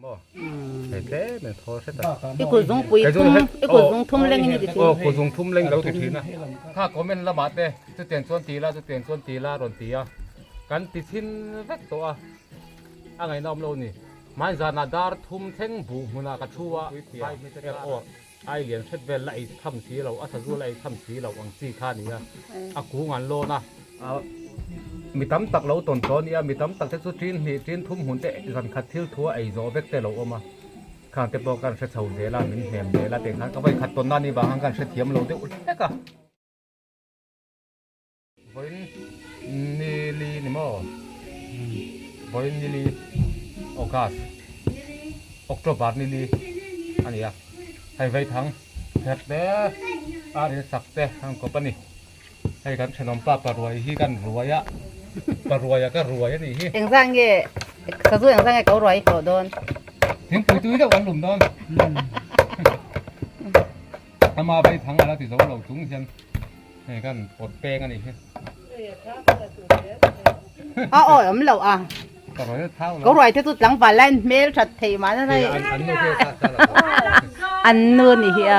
บ่ไอ้เต้เนี่ยโทรเสร็จแล้ว ไอ้คนส่งปุ๋ยทุ่มไอ้คนส่งทุ่มเล่งนี่ดิ โอ้คนส่งทุ่มเล่งเราถึงทีนะถ้าคอมเมนต์ละบาดเต้จะเตียนส่วนตีละจะเตียนส่วนตีละรอนตีอ่ะกันติดทิ้นเวกตัวอะไรน้อมโลนี่มันจะนาดาร์ทุ่มเท่งบุมุนากระชัวไปไม่ใช่ออไอเหรียญเช็ดเวลไล่ทำสีเราอัศรุไล่ทำสีเราอังสีข้านี่อ่ะอากูงานโลนะมีตั้มตักเราตอนนี้มีตั้มตักเทสุจีนมีจีนทุ่มหุ่นเตะสันขัดทิลทัวไอโซเวกเตเราออกมาข้างเตะบอกกันเช็ดเสาเดล่ามินแหมเดล่าเตะข้างก็ไปขัดต้นนั่นนี่บางกันเช็ดเทียมเราเตะอุ่นเล็กอะวันนี้ลีนี่มั้งวันนี้ลีโอกาสออกตัวบาทนี่ลีอันนี้อะให้ไว้ทั้งแผดเด้ออะไรสักเด้อทางกบนี่ให้กันขนมป้าปลารวยที่กันรวยอะปลารวยก็รวยนี่ที่ เอ็งสร้างเงี้ยกระทรวงเอ็งสร้างเงี้ยเขารวยเขาโดน ถึงปุ๋ยตุ้ยได้วันหลุมดอนทำมาไปทั้งอะไรติดโซ่เราถุงเช่นให้กันปลดแป้งกันอีกอ๋อมันเหล่าอ่ะ ปลารวยเท้า เขารวยที่สุดหลังฝ่ายเล่นเมลชัดเทมาอะไร อันนู้นเพื่อซาซาละ อันนู้นนี่เฮีย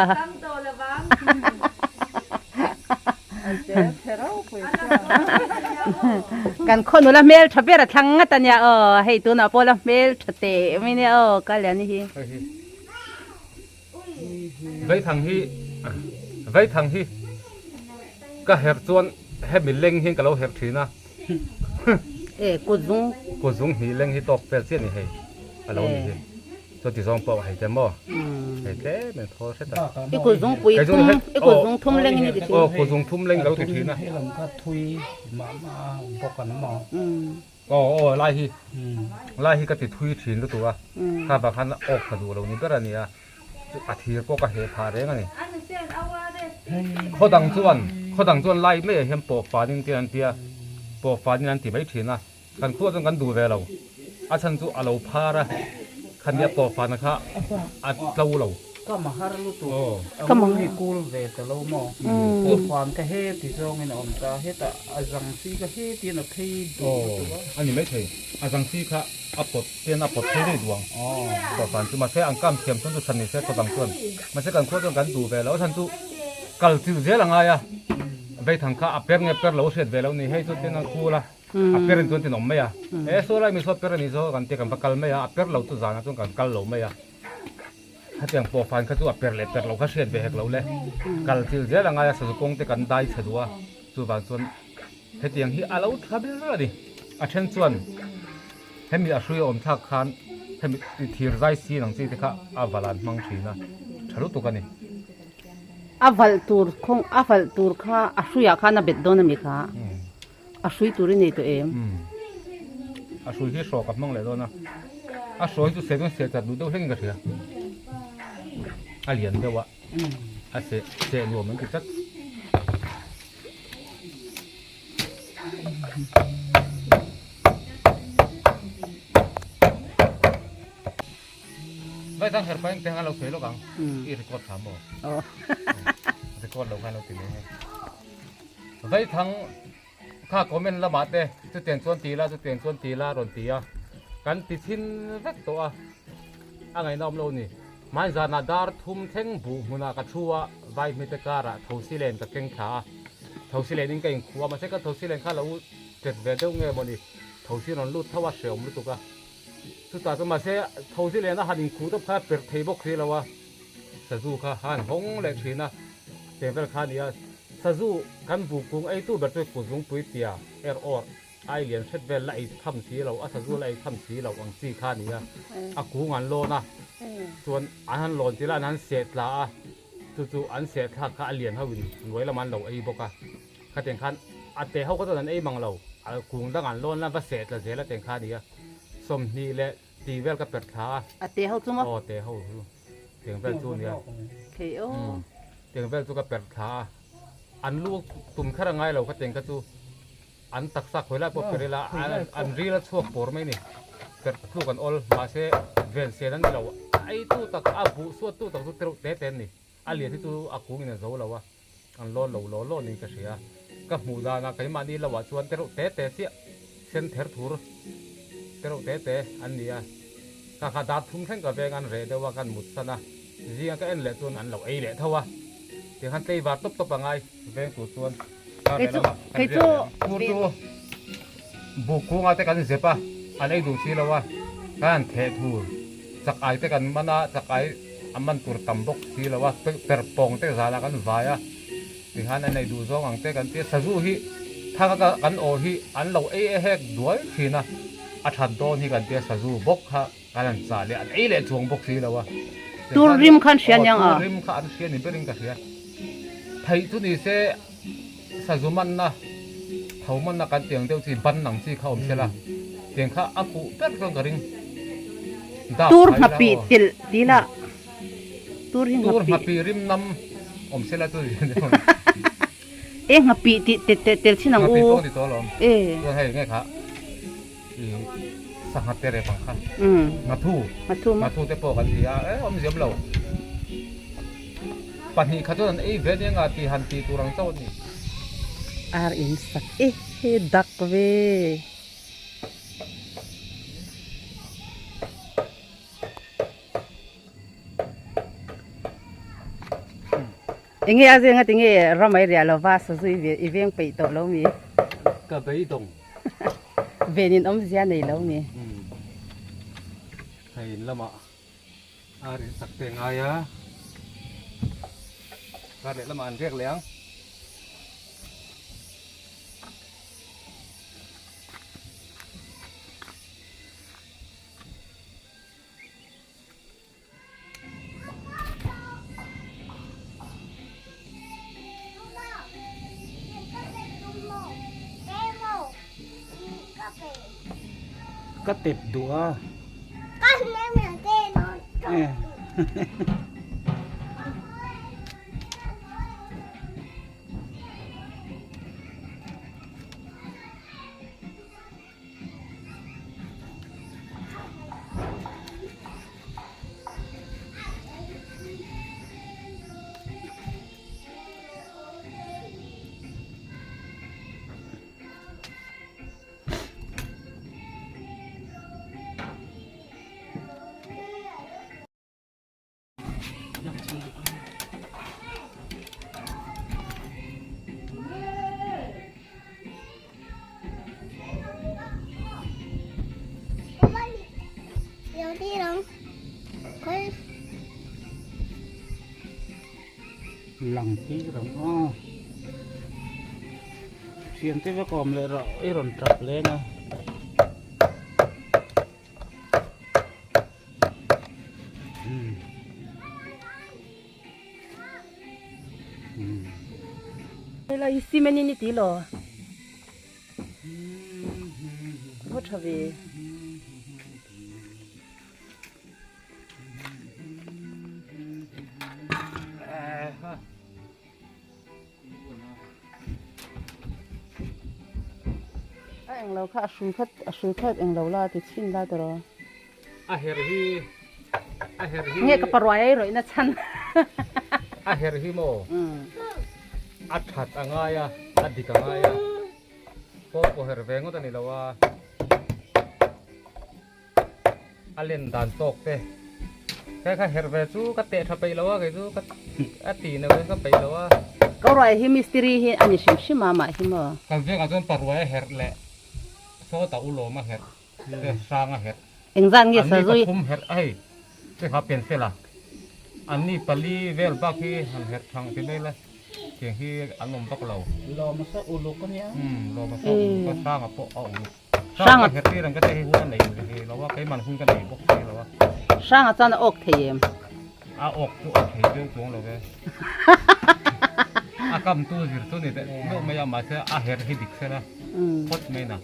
กันคนนู้นละเมลชัดเบียร์ทั้งตันยาให้ตัวน่ะพอละเมลชัดเตไม่เนี่ยก็แล้วนี่ฮีไว้ทางที่ไว้ทางที่ก็เห็บส่วนเห็บมีเล็งเห็นกับเราเห็บถือนะกุดซุงหีเล็งที่ตกเป็นเส้นนี่ให้เรานี่ส่วนที่สองปอกให้เต็มบ่ให้เต็มเนี่ยโทรเสร็จแล้วไอ้คนส่งปุ๋ยทุ่มไอ้คนส่งทุ่มเล่งนี่ดิโอ้คนส่งทุ่มเล็งเราถือนะให้เราก็ทุยมาพกกันหมอโอ้ไล่ที่ก็ติดทุยถิ่นรู้ตัวถ้าบางครั้งออกกระดูเรานี่ก็ระเนี่ยอาทิตย์ก็เหตุผาเรื่องนี่เขาดังส่วนไล่ไม่เห็นปอกฟ้าจริงๆเตียปอกฟ้านี่นั่นที่ไม่ถิ่นนะกันขั้วต้องกันดูเวลาอาฉันจู่เราพาระคันเดียปอกฟ้านะคะอัดเราก็มาหาลูกตัวก็มาให้กูเวทเราหมอกูความก็เฮ็ดที่ตรงนี้นะอมตาเฮ็ดอาจังซีก็เฮ็ดที่น่ะเทดูอันนี้ไม่ใช่อาจังซีค่ะอัปปดเตียนอัปปดเทได้ดวงปอกฟ้าคือมาใช้อังกัมเทียมส่วนตัวฉันนี่ใช้ตัวดังส่วนมาใช้กันขั้วต้องกันดูเวลาฉันจู่กัลจิเจลังไงอะไปทางข้าอัปเปอร์เนี่ยเปอร์เราเสร็จเวลานี่ให้สุดที่นั่งคู่ละอัปเปอร์ตัวที่หนุ่มไหมอะโซล่ามีโซเปอร์นี่โซกันเตะกันปากกัลไหมอะอัปเปอร์เราตัวจานต้องกันกัลเราไหมอะถ้าเตียงปอฟันเขาตัวอัปเปอร์เล็บเปอร์เราก็เสร็จไปให้เราเลยกัลจิเจลังไงสุดกงเตะกันได้สะดวกส่วนส่วนให้เตียงที่อาเราทำได้ดิอาเช่นส่วนให้มีอาช่วยอมทักขันให้มีทีไรซีหนังซีที่ข้าอาวาลันมังชีนะชารุตุกันนี่afal tur kha ashuya kha na bedon mi kha ashui turi nei to em ashui hi so kap mong le do na ashui tu se don se ta du do heng ga thia alien de wa se lu man ki tatไปทางเห็ดไปแต่งเราเสียแล้วกังอีรีคอร์ดถามบ่รีคอร์ดเราให้เราติดเลยไปทางข้าคอมเมนต์ละบาดเด้จะเตียนส่วนตีละจะเตียนส่วนตีละรอนตีอ่ะกันติดทิ้นเวกตัวอะไรน้อมโลนี่มันจะนาดาร์ทุ่มเท่งบุมุนากระชัวไว้มิตรการะทศิเลนกับเก่งขาทศิเลนนี่เก่งขัวมาใช่ก็ทศิเลนข้าเราเจ็ดเวเดงเงี้ยมันนี่ทศิเลนลุดทว่าเสียวมุตุกะสุดท้ายก็มาเสียทศิเลนนะหันคูต้องพาเปิดเทบกทีแล้ววะสะจูข้าหันหงเล็กทีนะเต็มเป็นข้านี่สะจูกันบุกงไอตู้แบบตัวกุศลปุยเตียออไอเหรียญเช็ดเวลไล่ทำสีเราสะจูไล่ทำสีเราอังสีข้านี่อากูงานโลนะส่วนอันนั้นหล่นทีละนั้นเศษละจู่ๆอันเศษข้าเหรียญเขาวินรวยละมันเราไอ้บกะข้าแต่งขันอันเตะเขาก็ตอนนั้นไอ้มังเรากูงตั้งอันโลนแล้วว่าเศษละเศษละแต่งข้านี่สมนี่แหละตีเวลก็เปิดขาเตะเขาจุ๊มั้งเตะเขาเตียงเวลจู่เนี่ยเตียงเวลจู่ก็เปิดขาอันลูกตุ่มข้างไงเราก็เตียงก็จู่อันตักสักเวลาพอเปิดละอันรีละช่วงปวดไหมนี่เกิดลูกกันอลมาเสเวนเซนั้นเราไอ้ตู้ตักอาบุส่วนตู้ตักตู้เตะเต้นนี่อันเหลียที่ตู้อากูนี่เราเราวะอันล้อเรานี่ก็เสียก็หมู่ดานะใครมานี่เราว่าชวนเตะเสียเส้นเทอร์ทูร์เตะอันนี้ กะขาดาทุ่มเท่งกับเวงันเรเดว่ากันหมุดซะนะจีก็เอ็นเละส่วนอันเราเละเท่าวะเดี๋ยวฮันเตย์บาตบปังไงเวงตัวส่วนใครจูกูดูบุกคุ้งเอาแต่กันเสียปะอันไอ้ดูสิแล้วว่าการเททูจากไอ้แต่กันมันนะจากไอ้อันมันตัวต่ำบกสิแล้วว่าเปิดปองแต่สาระกันวายอ่ะที่ฮันไอ้ดูซองอังแต่กันเตี้ยสะดุฮีถ้ากันโอฮีอันเราเอเฮกด้วยทีนะอาชันโดนี่กันเตี้ยสะดุบกฮะกันสาเลยอันไอ้เละช่วงบกสิแล้วว่าตูริมขันเชียนยังอ่ะตูริมขันเชียนนี่เป็นกันเสียไทยทุนี่เสสะดุมันนะเขามันนักการเตียงเดียวที่บันหนังที่เขาไม่ใช่ละเตียงข้าอากูเป็ดก็กระดิ่งตูร์มาปีติลดีละตูร์มาปีริมน้ำอมเสละตัวนี้เอ๊ะมาปีติลที่นังอูตัวให้ไงครับสังหัดเตะเรฟังค่ะมาทูเตะโปกันทีอมเสียบเราปัจจุบันเขาจะนั่นเวเนี่ยงาตีหันตีตัวรังเจ้านี่in sak dak ve inge azenga tinge ramai ria lova sa zui ve iveng pe to lo mi ka pe dong venin om zia nei lo mi hai lama ari sak te ngaya ka le lama an rek lengก็ติดดัวก็ไม่เหมือนเต้นเดี๋ยวที่น้องค่อย หลังที่หลังเสียงที่ว่ากอมเลยเราไอ้รอนจับเลยนะla isimeni ni tilo what have you เองเราค่ะสูคัดเองเราลาติดชินได้ตลอดเฮรฮีเงี้ยกับปลายรอยนะฉันเฮรฮีโมอัดหัดอ่างายอัดดิกอ่างายพอเฮรเวงก็ตอนนี้เราว่าเล่นด่านตกเต้แค่เฮรเวซูก็เตะทับไปแล้วว่าไงซูก็ตีนะเว้ยก็ไปแล้วว่าก็รอยฮิมิสตรีฮิอันนี้ชิมมาฮิมกันเวงก็ต้องปรวยเฮรแหละโซ่ตาอุโลมาเฮรสร้างเฮรเอ็งจังเงี้ยสะดุยคุมเฮรที่เขาเป็นเสละอันนี้ปลีเวลบักที่เฮรทางที่นี่เลยเสียงที่อันนมปักเรารอมาสักอุลุกันเนี้ยรอมาสักก็สร้างอ่ะพวกเอาสร้างเฮรที่เราก็จะให้หัวไหนเราว่าใครมันหุ้นกันไหนพวกนี้เราว่าสร้างอาจารย์อกเทียมอกตัวอกเทียมตัวเราเลยกำตัวสิตัวนี้แต่โน้ไม่ยอมมาเสียเฮรที่ดิกเสียนะพดไม่นะ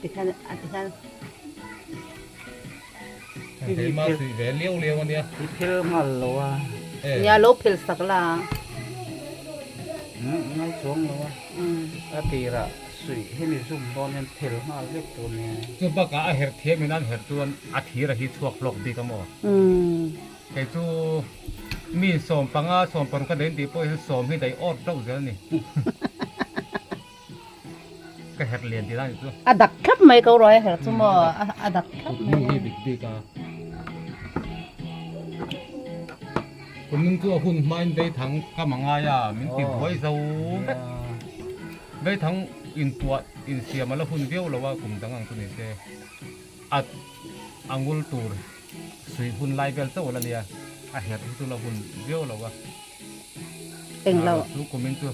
ติดกันติดกันเดี๋ยวมาสิเวเลี้ยววันเนี้ยเพลมาหรอวะเนี่ยลบเพลสักละไม่ชงหรอวะตีระสุยให้มีซุ่มบอลเนี่ยเพลมาเล็กตัวนี้จุดบักเฮรเทียมนั่นเฮรตัวอาทิระฮิตสวกหลอกดีกันหมดไอ้จูมีสมปังสมปังก็เดินดีพวกสมให้ได้อดเท่าเดิมนี่ cái hạt liền thì đang chưa à đặc khắp mấy câu rồi hả chúng mà à đặc khắp mình đi bị đi cả còn mình cứ hun mai đây thằng cả mà ngay à mình tìm quay dâu đây thằng in tua in xia mà là hun view làว่าcùng thằng ăn tụi này à angul tour suy hun live vel sao là nia à hạt itu là hun view làว่า anh lâu lúc của mình chưa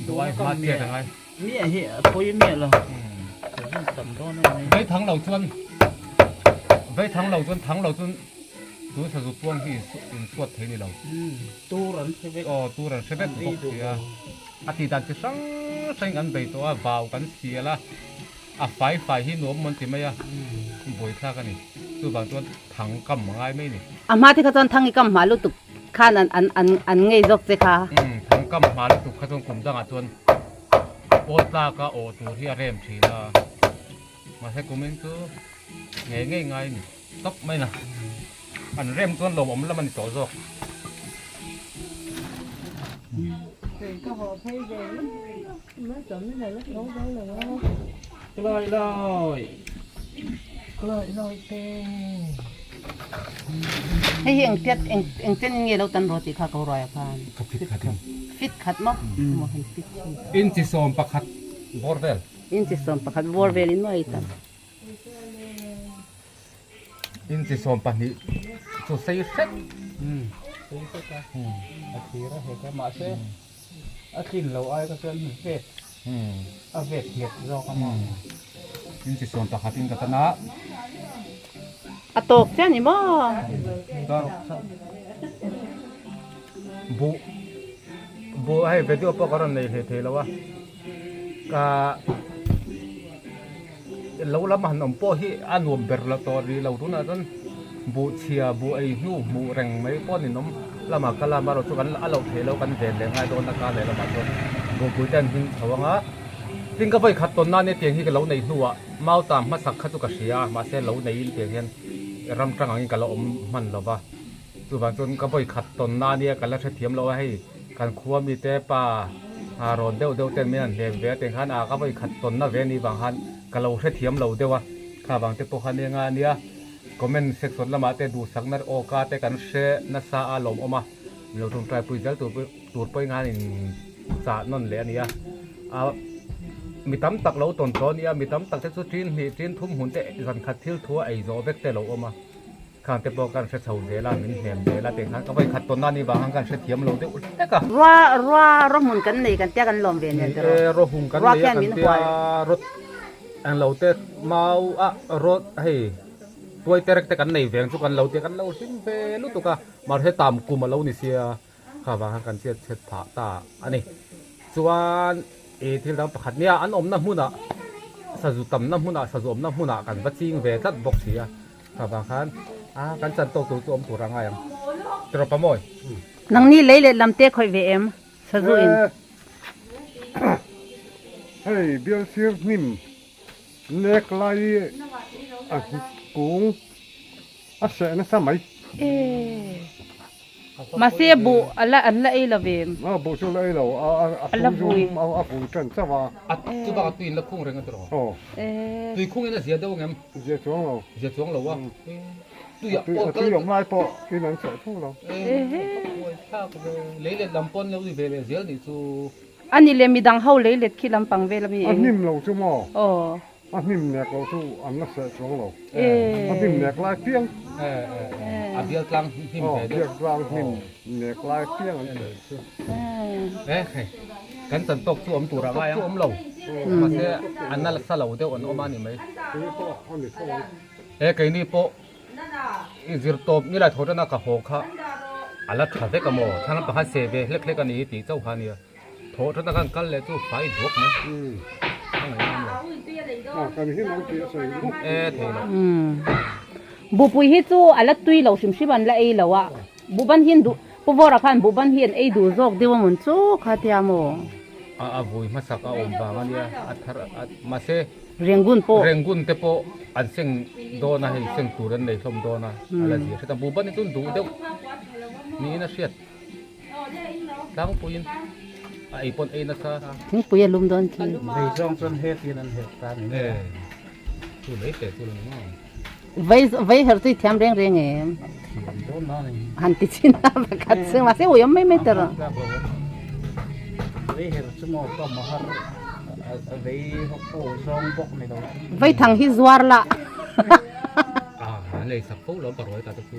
đuổi phát tiền thằng ai mía hệ phôi mía là tầm đó này với thằng đầu xuân thằng đầu xuân tôi sử dụng tuông thì suốt thế này đâu tu rắn sẽ biết tu rằng sẽ biết bốc thì thì đàn chỉ sáng ăn bầy tôi vào cắn xìa là phải hi nuông mình thì mấy buổi khác cái này tôi bảo tôi thằng cầm ngay mấy này mà thì cái con thằng cái cầm mà lúc tục khan ăn ngay dọc thế cả thằng cầm mà lúc tục cái con cùng đang tuần bớt ra cái ô tu thì rèm chỉ là mà thấy của mình cứ nghe ngay này tóc mấy nè anh rem tuần lồng ống là mình tổ rồi lôi tê hay hiện tiết anh tên nghe lâu tan rồi thì khá câu rồi à fit khát mốc mà hay fit in chỉ xôm bạc khát bordel in chỉ xong bạc khát bordel in nói tan in chỉ xôm bạc ní số xây set akhirnya hệ mà sẽ akhir lâu ai có chân vẹt vẹt hiệt do cái mỏ in chỉ xôm bạc khát in cái na à tốt chứ nhỉ mà bu hay video apa karan này thế là wa ka lâu lắm hắn ông po hi an nuông ber la to ri lâu tu na ton bu chia bu ai nu mu reng mấy po ni nom lama kala ma ro chu kan a lo the lo kan ve le ngai don na ka le la ma to bu bu ten hin thawanga tin ka vai khat ton na ne tiang hi ka lo nei nuwa mau tam ma sak kha chu ka sia ma se lo nei in tiang hian ram tang ang ka lo om man lo ba tu ba chon ka vai khat ton na ne ka la the thiam lo hai kan khuwa mi te pa ron deu ten me an le ve te khan a ka vai khat ton na ve ni bang han ka lo the thiam lo dewa kha bang te po khan ne nga nia comment section lama te du saknar o ka te kan she na sa a lom oma lo tung trai pui jal tur poi nga in cha non le ania a mi tam tak lo ton ton nia mi tam tak te chu trin thum hun te zan khat thil thua ai zo vek te lo oma khang te po kan se chau de la min hem de la te khan ka vai khat ton na ni ba hang kan se thiam lo de ul te ka ro mun kan nei kan tia kan lom ve ne ro hum kan ni kan tia ro ang lo te mau a ro hei tôi terek te kan nei veng chu kan lo te kan lo sin ve lu tu ka mar he tam ku ma lo ni sia kha wa kan che chet pha ta ani chuan e thil dam pakhat nia an om na hmuna sa zu tam na hmuna sa zu om na hmuna kan va ching ve tat bok sia kha wa khan kan chan to tu chu om tu ranga yang tro pa moi nang ni lấy le lam te khoi ve em sa zu in hey bial sir nim nek lai cũng sẽ nó sao mấy mà xe bộ alla ấy là về bộ số lấy đâu alla bùi bùi chân sao mà chu ba tu in la khung reng tro tu khung ina zia đâu ngam dễ xuống đâu tu ya po tu yom lai po cái này sẽ thu đâu lấy le lampon lâu về le zia ni chu anh đi làm mi đang hậu lấy lết khi làm bằng về làm gì anh nim lâu chứ mà ồ anh nim nẹt lâu chứ anh nó sẽ xuống đâu anh nim nẹt lai tiếng dia tlang him về dia tlang nim nẹt lai tiếng kan san tok chu om tu ra ga om lo ma se an na sa lo de on oma ni mai cái ni po izir top ni la thora na ka ho kha ala tha ve ka mo thang pa ha se ve lek lek ani ti chau ha ni thora na kan kal le chu fai dhok mai cái này nó kia sẽ thế lo bu pui hi chu ala tui lo sim ban la ei lo wa bu ban hin du pu vora khan bu ban hin ei du jok dewa mun chu khatia mo vui ma sak a om ba ma nia athar ma se rengun te po an sing do na hi sing turan nei thom do na ala ji theta bu ban tun du deu ni na siat dang puin ไอ้ปนไอ้นัท นี่ปุยลุมโดนที ไปซ่องจนเฮ็ดที่นั่นเฮ็ดตามนี่ ตัวเล็กแต่ตัวเล็กน้อย ไว้เหรอที่ทำเร่งเอง โดนน้อย หันติชินนะประกาศซึ่งมาเสียโอ้ยไม่เตอร์ ไปเฮ็ดสมอก็มาหาไปฮอกโตซ่องบกนี่ดอก ไว้ทางฮิสวาร์ละ เลยสับปุ๊บแล้วปล่อยตาตะกู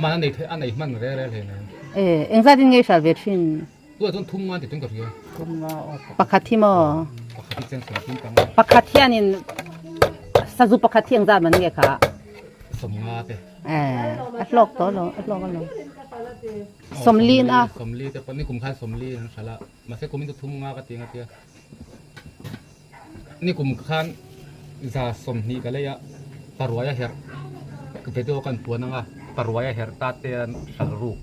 มาอันไหนมันเรื่อยๆเลยนะ เอ็งซาดินเงยชาเวชิน ตัวต้นทุ่งมาติดต้นกระเทียม คุณมาออก ปากที่มอ ปกติเส้นสมกินกัน ปากที่อันนี้ซาจูปากที่อังซามันเงยค่ะ สมงาเตะ อัดลอกตัวหรออัดลอกกันหรอสมลีนอ่ะ สมลีแต่ปนนี่กลุ่มค่ายสมลีนั่นสาระมาเสกกลุ่มตัวทุ่งงากระเทียมกระเทียมนี่กลุ่มค่ายจะสมนี่กันเลยอะปารวยเฮร์ก็เป็นตัวกันตัวนั่งอะปารวยเฮร์ตาเตียนสักรูก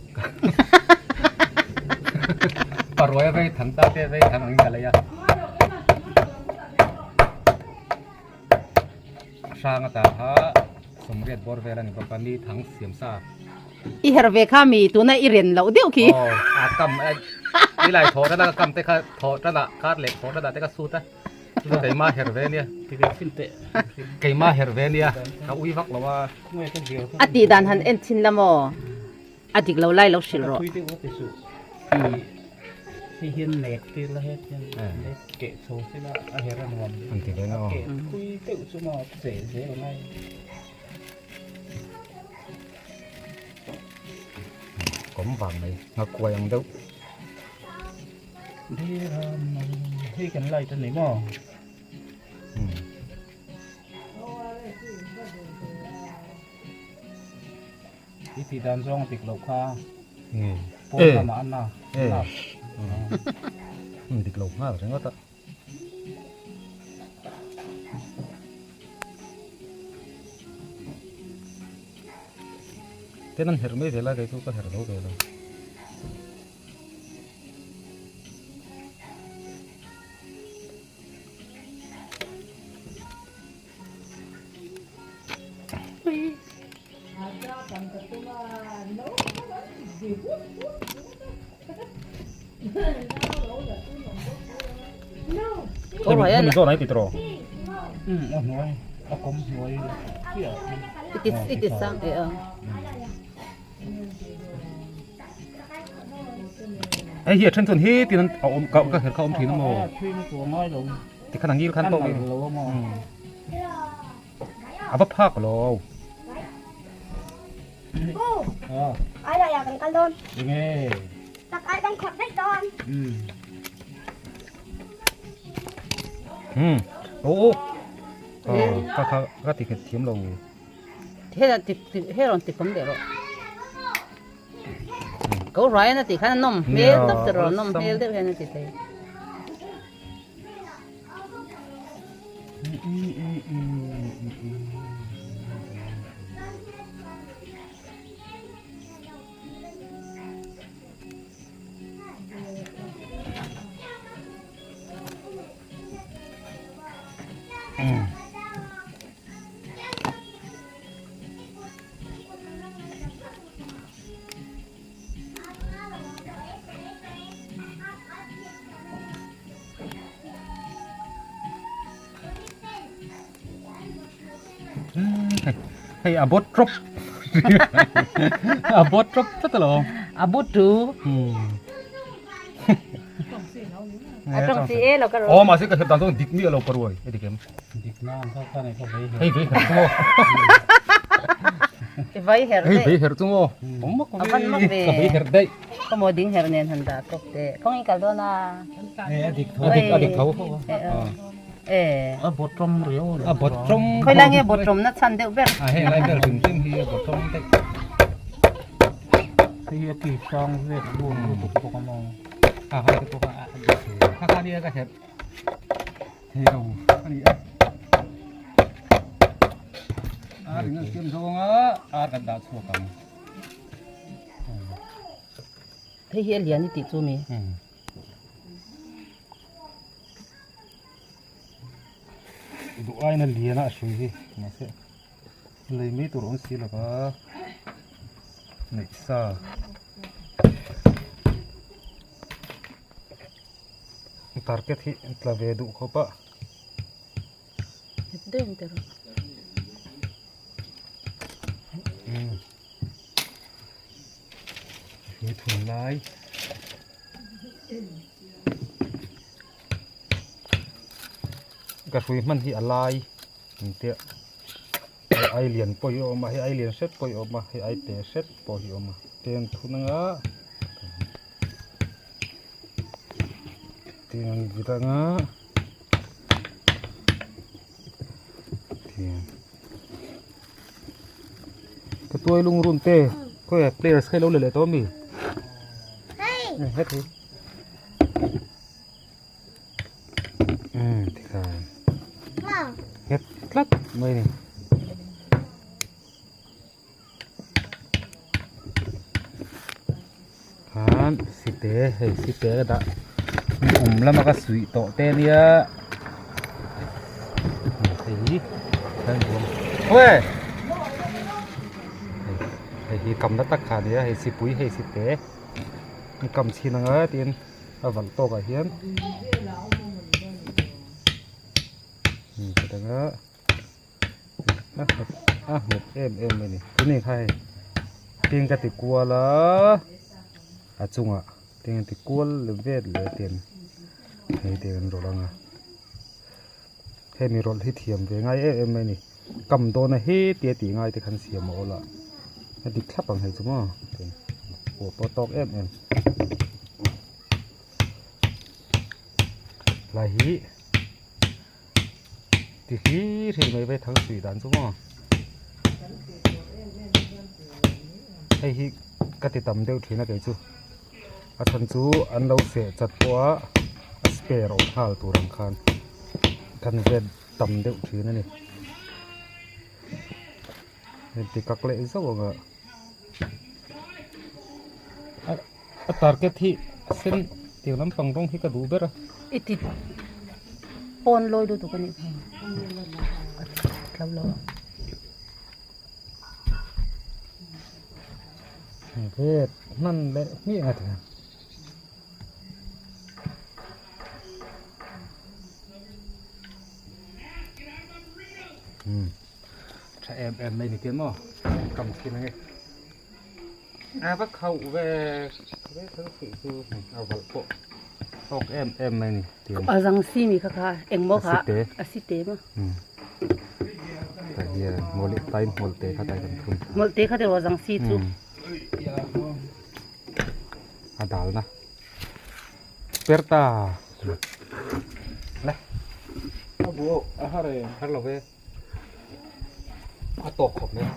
ปารวยไปทันตาเตียไปทันอะไรกันเลยอะสร้างตาฮะสมเด็จบอร์เวลันกับปนีทั้งเสียมซา อีเฮร์เวค่ามีตัวนั้นอีเรียนเราเดี๋ยวขี้ อ๋ออากำนี่ไรโถนั่นละกำแต่ก็โถนั่นละคาดเหล็กโถนั่นละแต่ก็สู้นะสู้ไก่มาเฮร์เวเนี่ย ที่เป็นฟินเตะ ไก่มาเฮร์เวเนี่ยเขาอุ้ยฟักเราว่า ไม่กันเดียว อดีดันหันเอ็นชินละมออดีเราไล่เราชิลรอ คุยที่ว่าติสุที่เห็นเน็กที่ละเฮ็ดยังเล็กเกะโซสิละอาเฮรันวัน อันที่เลยเนาะ เกะคุยติวสมอเสียอะไร cũng vàng này nó quay ăn đâu ที่กันไล่ตัวไหนมั่งที่ที่ด้านช่องติดหลบค่าโป้งทำอันน่ะ thịt luộc ha chẳng có ta thế nên hiểu mấy thế là cái tôi có hiểu đâu về đâu Có phải là này bị trò nói cũng nói it is sang ấy hiện trên thôn hi thì nó ôm cậu các hiểu không thì nó mồ thì khả năng như khăn tông à bắp phác rồi ai là cần căn đôn nghe tắc ai đang khọt đấy đòn ô các thì cái thiếm lầu thế là thế rồi thì không để rồi cậu nói nó thì khá là nôm mê tóc rồi nôm mê đấy nó thì thấy hay à bốt drop à bốt drop rất là lâu à bút chú ở trong xe là cái rồi mà sẽ cái hiện tượng đó địch nghĩa lâu rồi cái địch em địch nam sao cái này có vậy hay vậy hả chúng cái váy hở hay đấy vậy hả chúng không mất à vẫn mất về vậy hả đây có một đỉnh hở nên thành đã tốt thế không anh cả đó là địch địch thấu bột trong riếu bột trong khơi lang nghe bột trộm nó chăn đều biết hay lại cái rừng chim thì bột trong đây thì kỳ song về buồn của con mong hai cái cô khác đi cái hẹp thì đâu anh đi đừng chim xuống á cái đá xuống cầm thấy hiện liền thì chú mi đủ ai nên liền á suy gì mà sẽ lấy mấy tủ ổn xí là có này sao target hi tlave du khopa den ter hi thun lai ka hui man hi alai te ai lian poi oma hi ai lian set poi oma hi ai te set poi oma ten thunanga ten vitanga ten ka tuai lung run te ko players khai lo le to mi Hey, hết đi thì là Mom. hết lắm mày này hán xịt té hay xịt té đã lắm mà cái sủi tọ té nia thấy thấy không ôi hay cầm đất tắc khả nia hay xịt bụi hay xịt té cầm xin nó tiền vẫn to cả hiến cái đó một em này cái này hay tiền cái tiền cua là chung à tiền tiền cua là về là tiền hay tiền rồi đó hay mi rồi hết thiềm về ngay em này cầm đồ này hết tiền ngay thì khăn xiêm máu là cái đi khắp bằng hay chúng à của to to em là hí thì mấy về thằng thủy đàn xuống mà hay hí cái thì tầm đều thủy là cái chú à thằng chú ăn lâu sẽ chặt quá spare rồi hao tủ răng khan thằng về tầm đều thủy này thì các lệ rất là target thì xin tiểu lắm bằng rong thì cả đủ biết rồi iti pon loi do to kani lâu lâu thếนั่นแหละนี่ไงถึงถ้าemไม่มีtiền mà cầm tiền này bắt khâu về thứ sự tuเอาvật bộ học em này tiền azang si mi kha eng mo kha asite ma tại vì mồi tay mồi tê khá tay cầm thun mol te kha de azang si chu đảo na perta này Abu, ahare. hello về tộc học nữa